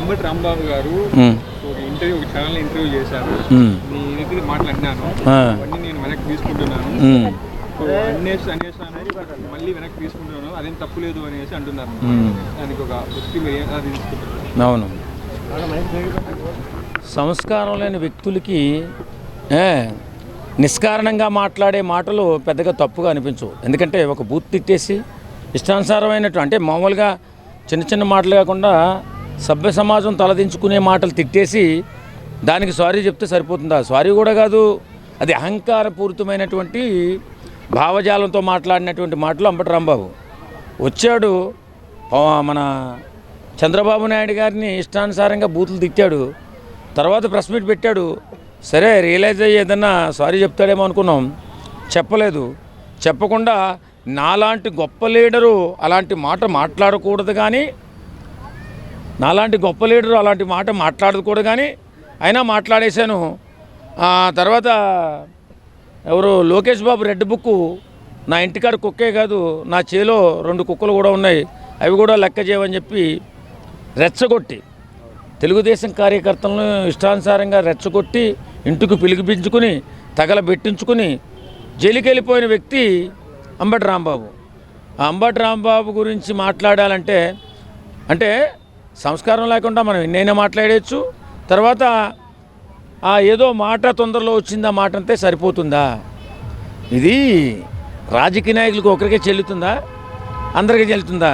అంబటి రాంబాబు గారు ఒక channel interview చేశారు. మీ దగ్గర మాట్లాడినాను, అవన్నీ నేను వెనక్కి తీసుకుంటున్నాను, మళ్ళీ వెనక్కి తీసుకుంటున్నాను, అదేం తప్పు లేదు అనేసి అంటున్నారు. దానికి ఒక అవును, సంస్కారం లేని వ్యక్తులకి నిష్కారణంగా మాట్లాడే మాటలు పెద్దగా తప్పుగా అనిపించవు. ఎందుకంటే ఒక బూత్ తిట్టేసి ఇష్టానుసారమైనట్టు, అంటే మామూలుగా చిన్న చిన్న మాటలు కాకుండా సభ్య సమాజం తలదించుకునే మాటలు తిట్టేసి దానికి సారీ చెప్తే సరిపోతుందా? సారీ కూడా కాదు, అది అహంకారపూరితమైనటువంటి భావజాలంతో మాట్లాడినటువంటి మాటలు అంబటి రాంబాబు. వచ్చాడు మన చంద్రబాబు నాయుడు గారిని ఇష్టానుసారంగా బూతులు తిట్టాడు, తర్వాత ప్రెస్ మీట్ పెట్టాడు. సరే రియలైజ్ అయ్యి ఏదన్నా సారీ చెప్తాడేమో అనుకున్నాం, చెప్పలేదు. చెప్పకుండా నాలాంటి గొప్ప లీడరు అలాంటి మాట మాట్లాడకూడదు, కానీ నాలాంటి గొప్ప లీడరు అలాంటి మాట మాట్లాడకూడదు, కానీ అయినా మాట్లాడేశాను. తర్వాత ఎవరు లోకేష్ బాబు రెడ్ బుక్, నా ఇంటికాడ కుక్కే కాదు నా చేలో 2 కుక్కలు కూడా ఉన్నాయి, అవి కూడా లెక్క చేయమని చెప్పి రెచ్చగొట్టి తెలుగుదేశం కార్యకర్తలను ఇష్టానుసారంగా రెచ్చగొట్టి ఇంటికి పిలిపించుకుని తగలబెట్టించుకుని జైలుకి వెళ్ళిపోయిన వ్యక్తి అంబటి రాంబాబు. ఆ అంబటి రాంబాబు గురించి మాట్లాడాలంటే అంటే సంస్కారం లేకుండా మనం ఎన్నైనా మాట్లాడేయచ్చు. తర్వాత ఏదో మాట తొందరలో వచ్చిందా మాట అంతే సరిపోతుందా? ఇది రాజకీయ నాయకులకు ఒకరికే చెల్లుతుందా, అందరికీ చెల్లుతుందా?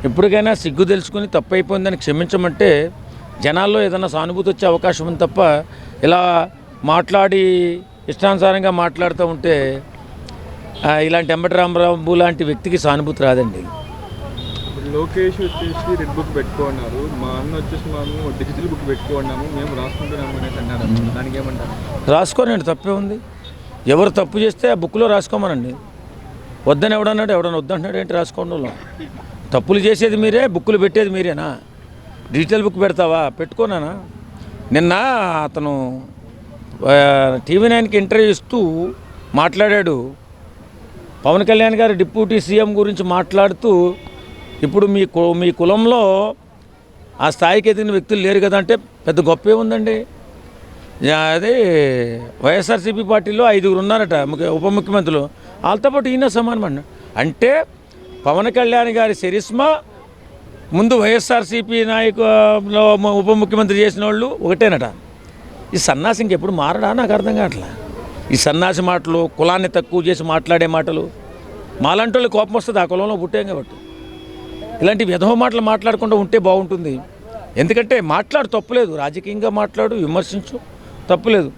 ఎప్పటికైనా సిగ్గు తెలుసుకుని తప్పు అయిపోయిందని క్షమించమంటే జనాల్లో ఏదైనా సానుభూతి వచ్చే అవకాశం ఉంది తప్ప ఇలా మాట్లాడి ఇష్టానుసారంగా మాట్లాడుతూ ఉంటే ఇలాంటి అంబటి రాంబాబు లాంటి వ్యక్తికి సానుభూతి రాదండి. లోకేష్ వచ్చేసి రెడ్ బుక్ పెట్టుకున్నారు, మా అన్న వచ్చేసి మేము డిజిటల్ బుక్ పెట్టుకున్నాము, మేము రాసుకుంటున్నాము అనేసి అన్నారు. దానికి ఏమంటారు? రాసుకోనండి, తప్పే ఉంది. ఎవరు తప్పు చేస్తే ఆ బుక్లో రాసుకోమనండి. వద్దని ఎవడన్నాడు? ఎవడన్నా వద్దంటున్నాడు ఏంటి? రాసుకోండి. తప్పులు చేసేది మీరే, బుక్కులు పెట్టేది మీరేనా? డిజిటల్ బుక్ పెడతావా? పెట్టుకోనా? నిన్న అతను TV9కి ఇంటర్వ్యూ ఇస్తూ మాట్లాడాడు. పవన్ కళ్యాణ్ గారు డిప్యూటీ సీఎం గురించి మాట్లాడుతూ, ఇప్పుడు మీ కులంలో ఆ స్థాయికి ఎదిగిన వ్యక్తులు లేరు కదా అంటే పెద్ద గొప్పే ఉందండి. అదే వైఎస్ఆర్సీపీ పార్టీలో 5 ఉన్నారట ఉప ముఖ్యమంత్రులు, వాళ్ళతో పాటు ఈయన సమానం అన్న. అంటే పవన్ కళ్యాణ్ గారి చరిస్మా ముందు వైఎస్ఆర్సీపీ నాయకులో ఉప ముఖ్యమంత్రి చేసిన వాళ్ళు ఒకటేనట. ఈ సన్నాసి ఇంకెప్పుడు మారడా? నాకు అర్థం కావట్లా. ఈ సన్నాసి మాటలు, కులాన్ని తక్కువ చేసి మాట్లాడే మాటలు, మాలాంటి వాళ్ళు కోపం వస్తుంది, ఆ కులంలో పుట్టాం కాబట్టి. ఇలాంటి విధవ మాటలు మాట్లాడకుండా ఉంటే బాగుంటుంది. ఎందుకంటే మాట్లాడు తప్పులేదు, రాజకీయంగా మాట్లాడు, విమర్శించు, తప్పులేదు.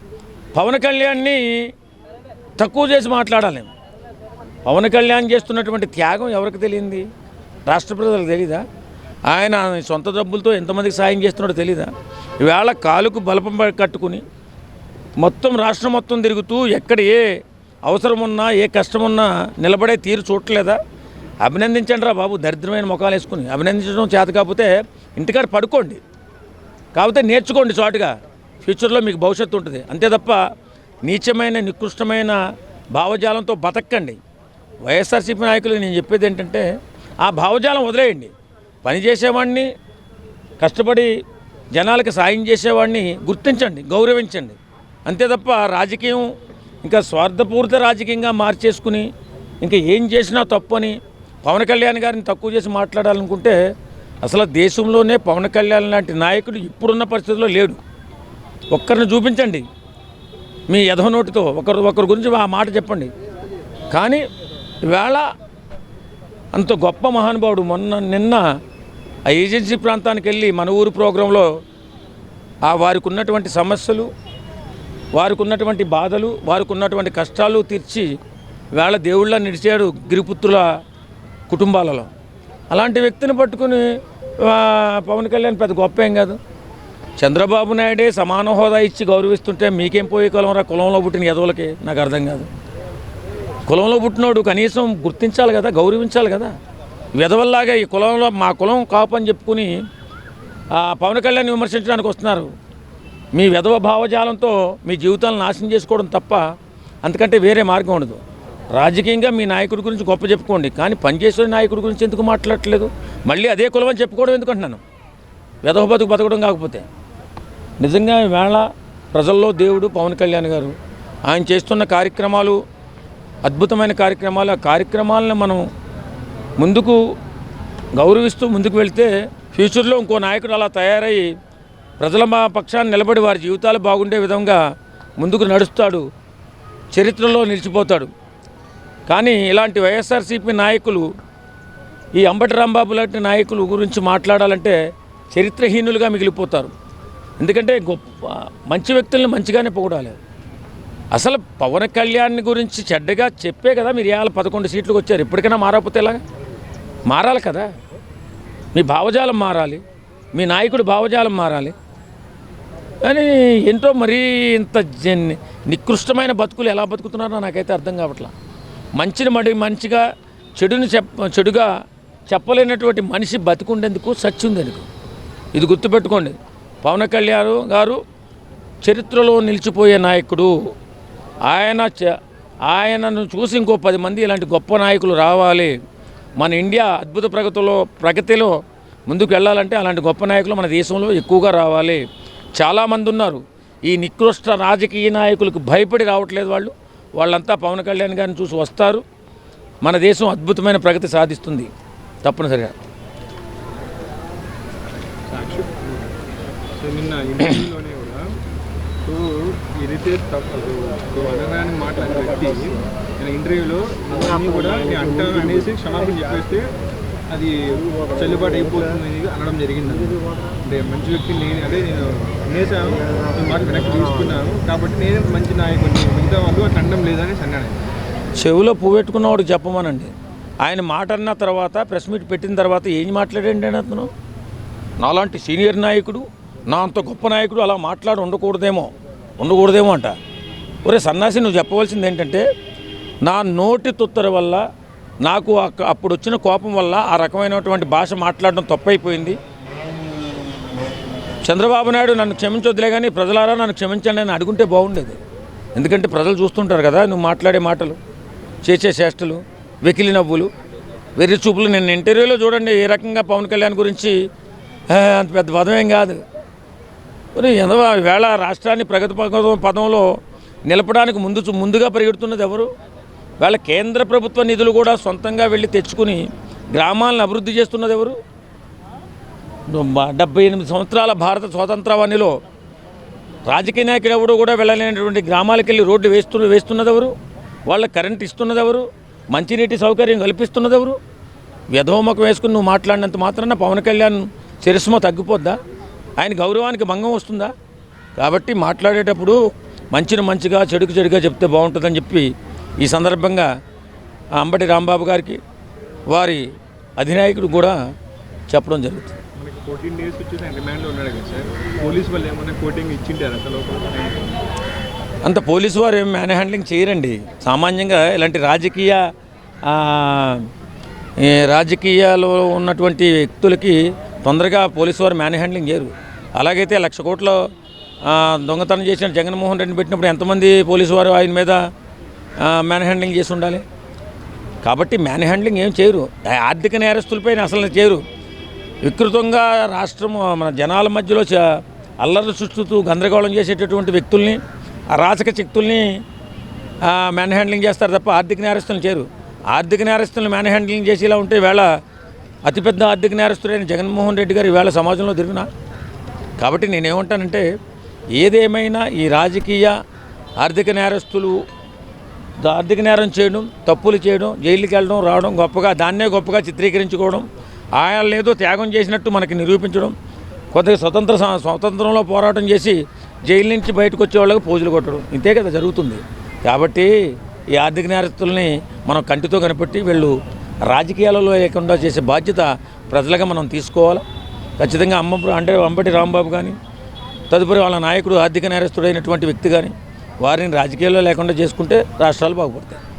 పవన్ కళ్యాణ్ని తక్కువ చేసి మాట్లాడాలి. పవన్ కళ్యాణ్ చేస్తున్నటువంటి త్యాగం ఎవరికి తెలియంది? రాష్ట్ర ప్రజలకు తెలీదా? ఆయన సొంత డబ్బులతో ఎంతమందికి సాయం చేస్తున్నాడో తెలీదా? ఈవేళ కాలుకు బలపం కట్టుకుని మొత్తం రాష్ట్రం మొత్తం తిరుగుతూ ఎక్కడ ఏ అవసరం ఉన్నా ఏ కష్టం ఉన్నా నిలబడే తీరు చూడలేదా? అభినందించండి రా బాబు, దరిద్రమైన ముఖాలు వేసుకుని. అభినందించడం చేత కాకపోతే ఇంటికాడ పడుకోండి, కాకపోతే నేర్చుకోండి చాటుగా, ఫ్యూచర్లో మీకు భవిష్యత్తు ఉంటుంది. అంతే తప్ప నీచమైన నికృష్టమైన భావజాలంతో బతకండి. వైఎస్ఆర్సీపీ నాయకులు నేను చెప్పేది ఏంటంటే ఆ భావజాలం వదిలేయండి. పని చేసేవాడిని, కష్టపడి జనాలకు సాయం చేసేవాడిని గుర్తించండి, గౌరవించండి. అంతే తప్ప రాజకీయం ఇంకా స్వార్థపూరిత రాజకీయంగా మార్చేసుకుని ఇంకా ఏం చేసినా తప్పని పవన్ కళ్యాణ్ గారిని తక్కువ చేసి మాట్లాడాలనుకుంటే అసలు దేశంలోనే పవన్ కళ్యాణ్ లాంటి నాయకుడు ఇప్పుడున్న పరిస్థితుల్లో లేడు. ఒక్కరిని చూపించండి మీ ఎదవ నోటితో, ఒకరి గురించి ఆ మాట చెప్పండి. కానీ ఈవేళ అంత గొప్ప మహానుభావుడు నిన్న ఆ ఏజెన్సీ ప్రాంతానికి వెళ్ళి మన ఊరు ప్రోగ్రాంలో వారికి ఉన్నటువంటి సమస్యలు, వారికి ఉన్నటువంటి బాధలు, వారికి ఉన్నటువంటి కష్టాలు తీర్చి వేళ దేవుళ్ళ నిడిచాడు గిరిపుత్రుల కుటుంబాలలో. అలాంటి వ్యక్తిని పట్టుకుని పవన్ కళ్యాణ్ పెద్ద గొప్ప ఏం కాదు. చంద్రబాబు నాయుడే సమాన హోదా ఇచ్చి గౌరవిస్తుంటే మీకేం పోయే కులంరా? కులంలో పుట్టిన ఎదవలకి నాకు అర్థం కాదు. కులంలో పుట్టినోడు కనీసం గుర్తించాలి కదా, గౌరవించాలి కదా. విధవల్లాగా ఈ కులంలో మా కులం కాపని చెప్పుకుని పవన్ కళ్యాణ్ విమర్శించడానికి వస్తున్నారు. మీ విధవ భావజాలంతో మీ జీవితాలను నాశనం చేసుకోవడం తప్ప అంతకంటే వేరే మార్గం ఉండదు. రాజకీయంగా మీ నాయకుడి గురించి గొప్ప చెప్పుకోండి, కానీ పనిచేసే నాయకుడి గురించి ఎందుకు మాట్లాడట్లేదు? మళ్ళీ అదే కులం అని చెప్పుకోవడం ఎందుకంటున్నాను. వెధవ బతుకు బతకడం కాకపోతే. నిజంగా ఈవేళ ప్రజల్లో దేవుడు పవన్ కళ్యాణ్ గారు ఆయన చేస్తున్న కార్యక్రమాలు అద్భుతమైన కార్యక్రమాలు. ఆ కార్యక్రమాలను మనం ముందుకు గౌరవిస్తూ ముందుకు వెళ్తే ఫ్యూచర్లో ఇంకో నాయకుడు అలా తయారయ్యి ప్రజల పక్షాన్ని నిలబడి వారి జీవితాలు బాగుండే విధంగా ముందుకు నడుస్తాడు, చరిత్రలో నిలిచిపోతాడు. కానీ ఇలాంటి వైఎస్ఆర్సీపీ నాయకులు, ఈ అంబటి రాంబాబు లాంటి నాయకులు గురించి మాట్లాడాలంటే చరిత్రహీనులుగా మిగిలిపోతారు. ఎందుకంటే గొప్ప మంచి వ్యక్తులను మంచిగానే పొగడాలి. అసలు పవన్ కళ్యాణ్ గురించి చెడ్డగా చెప్పే కదా మీరు ఇవాళ 11 సీట్లకు వచ్చారు. ఎప్పటికైనా మారకపోతే ఎలాగా? మారాలి కదా. మీ భావజాలం మారాలి, మీ నాయకుడి భావజాలం మారాలి. కానీ ఏంటో మరీ ఇంత నికృష్టమైన బతుకులు ఎలా బతుకుతున్నారో నాకైతే అర్థం కావట్లా. మంచిని మంచిగా చెడుగా చెప్పలేనటువంటి మనిషి బతికుండేందుకు సచ్చిందెందుకు? ఇది గుర్తుపెట్టుకోండి. పవన్ కళ్యాణ్ గారు చరిత్రలో నిలిచిపోయే నాయకుడు. ఆయనను చూసి ఇంకో 10 మంది ఇలాంటి గొప్ప నాయకులు రావాలి. మన ఇండియా అద్భుత ప్రగతిలో ముందుకు వెళ్ళాలంటే అలాంటి గొప్ప నాయకులు మన దేశంలో ఎక్కువగా రావాలి. చాలామంది ఉన్నారు. ఈ నికృష్ట రాజకీయ నాయకులకు భయపడి రావట్లేదు వాళ్ళంతా పవన్ కళ్యాణ్ గారిని చూసి వస్తారు. మన దేశం అద్భుతమైన ప్రగతి సాధిస్తుంది తప్పనిసరిగా. నిన్న ఇంటర్వ్యూలోనే కూడా ఏదైతే అనగానే మాట్లాడిన వ్యక్తి నేను ఇంటర్వ్యూలో అన్నీ కూడా నేను అంటాను అనేసి క్షమాపణ చెప్పేస్తే అది చెల్లుబాటు అయిపోతుంది అనడం జరిగింది. అంటే మంచి వ్యక్తి నేను అదే నేను అనేసాను, నేను మాట వెనక్కి తీసుకున్నాను కాబట్టి నేను మంచి నాయకుడిని, మిగతా వాళ్ళు అట్లా అనడం లేదని అన్నాను. చెవిలో పువ్వెట్టుకున్నవాడికి చెప్పమనండి. ఆయన మాట అన్న తర్వాత ప్రెస్ మీట్ పెట్టిన తర్వాత ఏం మాట్లాడండి అని అతను? నాలాంటి సీనియర్ నాయకుడు, నా అంత గొప్ప నాయకుడు అలా మాట్లాడి ఉండకూడదేమో అంట. ఒరే సన్నాసి, నువ్వు చెప్పవలసింది ఏంటంటే నా నోటి తుత్తర వల్ల నాకు అప్పుడు వచ్చిన కోపం వల్ల ఆ రకమైనటువంటి భాష మాట్లాడడం తప్పైపోయింది. చంద్రబాబు నాయుడు నన్ను క్షమించొద్దులే కానీ ప్రజలారా నన్ను క్షమించండి అని అడుగుంటే బాగుండేది. ఎందుకంటే ప్రజలు చూస్తుంటారు కదా నువ్వు మాట్లాడే మాటలు, చేసే చేష్టలు, వెకిలి నవ్వులు, వెర్రి చూపులు. నేను ఇంటర్వ్యూలో చూడండి ఏ రకంగా పవన్ కళ్యాణ్ గురించి అంత పెద్ద పదమేం కాదు. వేళ రాష్ట్రాన్ని ప్రగతి పదంలో నిలపడానికి ముందుగా పరిగెడుతున్నది ఎవరు? వాళ్ళ కేంద్ర ప్రభుత్వ నిధులు కూడా సొంతంగా వెళ్ళి తెచ్చుకుని గ్రామాలను అభివృద్ధి చేస్తున్నది ఎవరు? 78 సంవత్సరాల భారత స్వాతంత్రావనిలో రాజకీయ నాయకుడు ఎవరు కూడా వెళ్ళలేనటువంటి గ్రామాలకు వెళ్ళి రోడ్లు వేస్తున్నది ఎవరు? వాళ్ళకి కరెంట్ ఇస్తున్నది ఎవరు? మంచినీటి సౌకర్యం కల్పిస్తున్నది ఎవరు? వ్యధోముఖం వేసుకుని నువ్వు మాట్లాడినంత మాత్రాన పవన్ కళ్యాణ్ చరిస్మ తగ్గిపోద్దా? ఆయన గౌరవానికి భంగం వస్తుందా? కాబట్టి మాట్లాడేటప్పుడు మంచిగా చెడుగా చెప్తే బాగుంటుందని చెప్పి ఈ సందర్భంగా అంబటి రాంబాబు గారికి వారి అధినాయకుడు కూడా చెప్పడం జరుగుతుంది. మనకి 14 days వచ్చేసి ఆయన రిమాండ్లో ఉన్నాడు కదా సార్, పోలీసు వాళ్ళు ఏమన్నా కోటింగ్ ఇచ్చింటారు అసలు? అంత పోలీసు వారు ఏం మ్యాన్ హ్యాండ్లింగ్ చేయరండి. సామాన్యంగా ఇలాంటి రాజకీయాల్లో ఉన్నటువంటి వ్యక్తులకి తొందరగా పోలీసు వారు మ్యాన్ హ్యాండ్లింగ్ చేయరు. అలాగైతే 1,00,000 కోట్ల దొంగతనం చేసిన జగన్మోహన్ రెడ్డిని పెట్టినప్పుడు ఎంతమంది పోలీసు వారు ఆయన మీద మ్యాన్ హ్యాండ్లింగ్ చేసి ఉండాలి? కాబట్టి మ్యాన్ హ్యాండ్లింగ్ ఏం చేయరు. ఆర్థిక నేరస్తులపైన అసలు చేయరు. వికృతంగా మన జనాల మధ్యలో అల్లర్లు సృష్టిస్తూ గందరగోళం చేసేటటువంటి వ్యక్తుల్ని, అరాచక శక్తుల్ని మ్యాన్ హ్యాండ్లింగ్ చేస్తారు తప్ప ఆర్థిక నేరస్తులను చేయరు. ఆర్థిక నేరస్తులను మ్యాన్ హ్యాండ్లింగ్ చేసి ఇలా ఉంటే వేళ అతిపెద్ద ఆర్థిక నేరస్తుడైన జగన్మోహన్ రెడ్డి గారు ఈవేళ సమాజంలో తిరిగినా. కాబట్టి నేనేమంటానంటే ఏదేమైనా ఈ ఆర్థిక నేరస్తులు ఆర్థిక నేరం చేయడం, తప్పులు చేయడం, జైలుకి వెళ్ళడం, రావడం, దాన్నే గొప్పగా చిత్రీకరించుకోవడం, ఆయన లేదో త్యాగం చేసినట్టు మనకి నిరూపించడం, కొద్దిగా స్వతంత్రంలో పోరాటం చేసి జైలు నుంచి బయటకు వచ్చే వాళ్ళకి పోజులు కొట్టడం, ఇంతే కదా జరుగుతుంది. కాబట్టి ఈ ఆర్థిక నేరస్తుల్ని మనం కంటితో కనిపెట్టి వీళ్ళు రాజకీయాలలో లేకుండా చేసే బాధ్యత ప్రజలుగా మనం తీసుకోవాలి. ఖచ్చితంగా అంబటి రాంబాబు కానీ తదుపరి వాళ్ళ నాయకుడు ఆర్థిక నేరస్తుడైనటువంటి వ్యక్తి కానీ వారిని రాజకీయాల్లో లేకుండా చేసుకుంటే రాష్ట్రాలు బాగుపడతాయి.